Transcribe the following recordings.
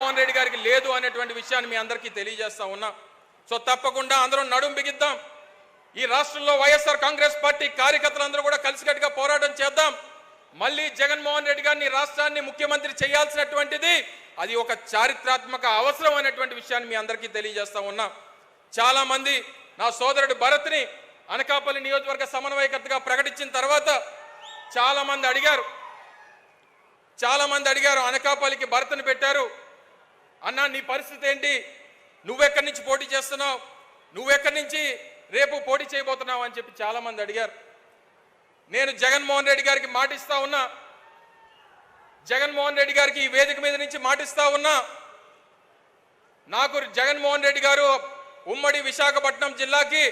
జగన్మోహన్ రెడ్డి గారికి లేదు అనేటువంటి విషయాన్ని మీ అందరికీ తెలియజేస్తా ఉన్నా. సో తప్పకుండా అందరం నడుం బిగిద్దాం. ఈ రాష్ట్రంలో వైఎస్ఆర్ కాంగ్రెస్ పార్టీ కార్యకర్తలందరూ కూడా కలిసికట్టుగా పోరాటం చేద్దాం. మళ్ళీ జగన్మోహన్ రెడ్డి గారిని రాష్ట్రాన్ని ముఖ్యమంత్రి చేయాల్సినటువంటిది అది ఒక చారిత్రాత్మక అవసరం అనేటువంటి విషయాన్ని మీ అందరికీ తెలియజేస్తా ఉన్నా. చాలా మంది నా సోదరుడు భరత్ని అనకాపల్లి నియోజకవర్గ సమన్వయకర్తగా ప్రకటించిన తర్వాత చాలా మంది అడిగారు అనకాపల్లికి భరత్ని పెట్టారు అన్నా, నీ పరిస్థితి ఏంటి, నువ్వెక్కడి నుంచి పోటీ చేస్తున్నావు, నువ్వెక్కడి నుంచి రేపు పోటీ చేయబోతున్నావు అని చెప్పి చాలా మంది అడిగారు. నేను జగన్మోహన్ రెడ్డి గారికి మాటిస్తా ఉన్నా, జగన్మోహన్ రెడ్డి గారికి ఈ వేదిక మీద నుంచి మాటిస్తా ఉన్నా. నాకు జగన్మోహన్ రెడ్డి గారు ఉమ్మడి విశాఖపట్నం జిల్లాకి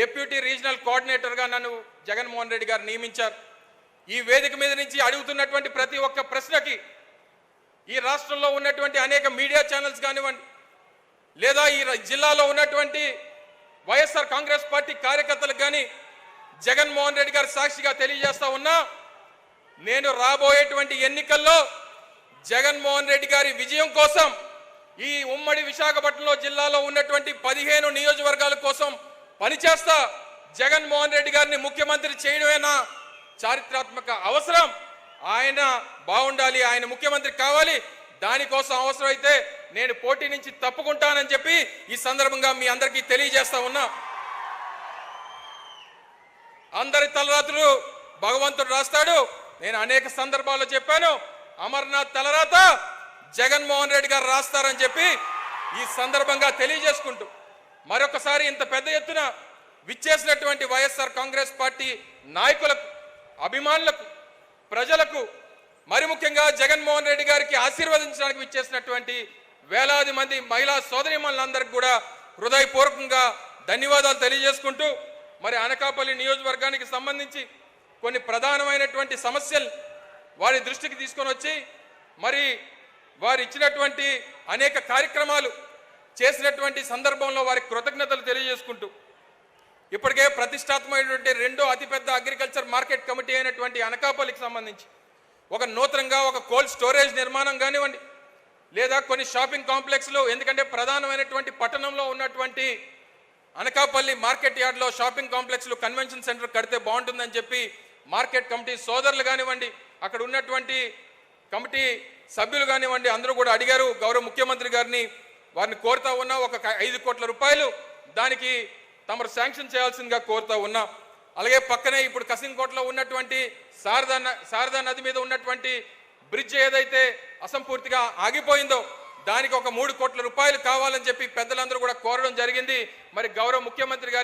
డిప్యూటీ రీజనల్ కోఆర్డినేటర్గా నన్ను జగన్మోహన్ రెడ్డి గారు నియమించారు. ఈ వేదిక మీద నుంచి అడుగుతున్నటువంటి ప్రతి ఒక్క ప్రశ్నకి ఈ రాష్ట్రంలో ఉన్నటువంటి అనేక మీడియా ఛానల్స్ కానివ్వండి, లేదా ఈ జిల్లాలో ఉన్నటువంటి వైఎస్ఆర్ కాంగ్రెస్ పార్టీ కార్యకర్తలకు కానీ జగన్మోహన్ రెడ్డి గారు సాక్షిగా తెలియజేస్తా ఉన్నా, నేను రాబోయేటువంటి ఎన్నికల్లో జగన్మోహన్ రెడ్డి గారి విజయం కోసం ఈ ఉమ్మడి విశాఖపట్నంలో జిల్లాలో ఉన్నటువంటి 15 నియోజకవర్గాల కోసం పనిచేస్తా. జగన్మోహన్ రెడ్డి గారిని ముఖ్యమంత్రి చేయడమేనా చారిత్రాత్మక అవసరం, ఆయన బాగుండాలి, ఆయన ముఖ్యమంత్రి కావాలి, దానికోసం అవసరమైతే నేను పోటీ నుంచి తప్పుకుంటానని చెప్పి ఈ సందర్భంగా మీ అందరికీ తెలియజేస్తా ఉన్నా. అందరి తలరాతులు భగవంతుడు రాస్తాడు. నేను అనేక సందర్భాల్లో చెప్పాను, అమర్నాథ్ తలరాత జగన్మోహన్ రెడ్డి గారు రాస్తారని చెప్పి ఈ సందర్భంగా తెలియజేసుకుంటూ మరొకసారి ఇంత పెద్ద ఎత్తున విచ్చేసినటువంటి వైఎస్ఆర్ కాంగ్రెస్ పార్టీ నాయకులకు, అభిమానులకు, ప్రజలకు, మరి ముఖ్యంగా జగన్మోహన్ రెడ్డి గారికి ఆశీర్వదించడానికి విచ్చేసినటువంటి వేలాది మంది మహిళా సోదరీమణులందరికీ కూడా హృదయపూర్వకంగా ధన్యవాదాలు తెలియజేసుకుంటూ, మరి అనకాపల్లి నియోజకవర్గానికి సంబంధించి కొన్ని ప్రధానమైనటువంటి సమస్యలు వారి దృష్టికి తీసుకొని వచ్చి మరి వారు ఇచ్చినటువంటి అనేక కార్యక్రమాలు చేసినటువంటి సందర్భంలో వారికి కృతజ్ఞతలు తెలియజేసుకుంటూ, ఇప్పటికే ప్రతిష్టాత్మకమైనటువంటి రెండో అతిపెద్ద అగ్రికల్చర్ మార్కెట్ కమిటీ అయినటువంటి అనకాపల్లికి సంబంధించి ఒక నూతనంగా ఒక కోల్డ్ స్టోరేజ్ నిర్మాణం కానివ్వండి, లేదా కొన్ని షాపింగ్ కాంప్లెక్స్లు, ఎందుకంటే ప్రధానమైనటువంటి పట్టణంలో ఉన్నటువంటి అనకాపల్లి మార్కెట్ యార్డ్లో షాపింగ్ కాంప్లెక్స్లు, కన్వెన్షన్ సెంటర్ కడితే బాగుంటుందని చెప్పి మార్కెట్ కమిటీ సోదరులు కానివ్వండి, అక్కడ ఉన్నటువంటి కమిటీ సభ్యులు కానివ్వండి, అందరూ కూడా అడిగారు గౌరవ ముఖ్యమంత్రి గారిని. వారిని కోరుతా ఉన్నా, ఒక 5 కోట్ల రూపాయలు దానికి తమరు శాంక్షన్ చేయాల్సిందిగా కోరుతా ఉన్నా. అలాగే పక్కనే ఇప్పుడు కసింకోటలో ఉన్నటువంటి శారదా నది మీద ఉన్నటువంటి బ్రిడ్జ్ ఏదైతే అసంపూర్తిగా ఆగిపోయిందో దానికి ఒక 3 కోట్ల రూపాయలు కావాలని చెప్పి పెద్దలందరూ కూడా కోరడం జరిగింది. మరి గౌరవ ముఖ్యమంత్రి గారిని